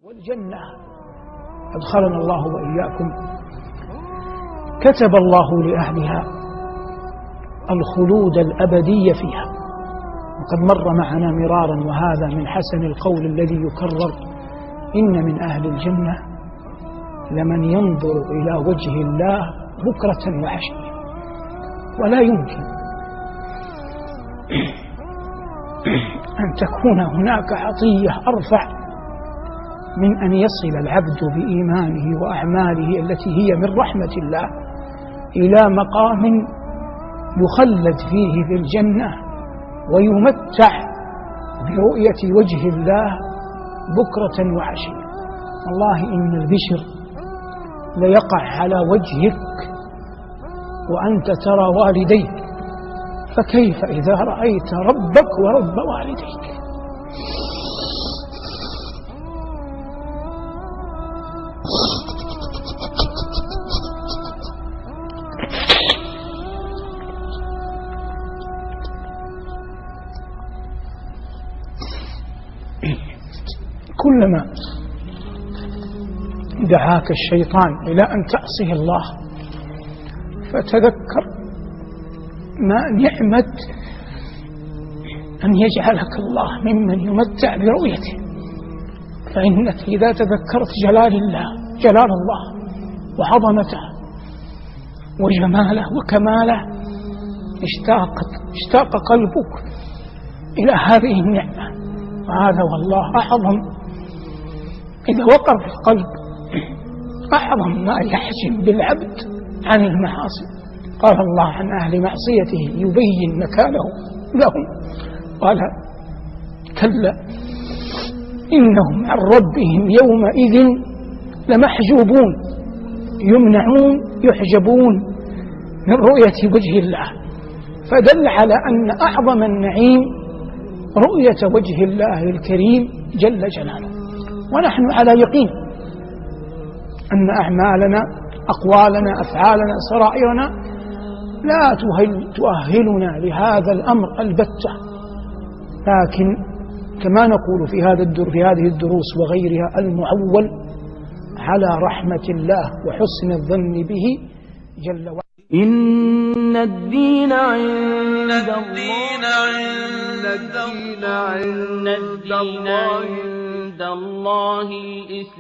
والجنة أدخلنا الله وإياكم كتب الله لأهلها الخلود الأبدي فيها. وقد مر معنا مرارا، وهذا من حسن القول الذي يكرر: إن من أهل الجنة لمن ينظر إلى وجه الله بكرة وعشية. ولا يمكن أن تكون هناك عطية أرفع من أن يصل العبد بإيمانه وأعماله التي هي من رحمة الله إلى مقام يخلد فيه في الجنة ويمتع برؤية وجه الله بكرة وعشية. والله إن البشر ليقع على وجهك وأنت ترى والديك، فكيف إذا رأيت ربك ورب والديك؟ كلما دعاك الشيطان إلى أن تعصي الله فتذكر ما نعمة أن يجعلك الله ممن يمتع برؤيته، فإنك إذا تذكرت جلال الله وعظمته وجماله وكماله اشتاق قلبك إلى هذه النعمة. وهذا والله أعظم، إذا وقر في القلب أعظم ما يحجب بالعبد عن المعاصي. قال الله عن أهل معصيته يبين مكانه لهم، قال: كلا إنهم عن ربهم يومئذ لمحجوبون، يمنعون يحجبون من رؤية وجه الله. فدل على أن أعظم النعيم رؤية وجه الله الكريم جل جلاله. ونحن على يقين أن أعمالنا، أقوالنا، أفعالنا، سرائرنا لا تؤهلنا لهذا الأمر البتة، لكن كما نقول في هذه الدروس وغيرها المعول على رحمة الله وحسن الظن به جل وعلا. إن الدين عند الله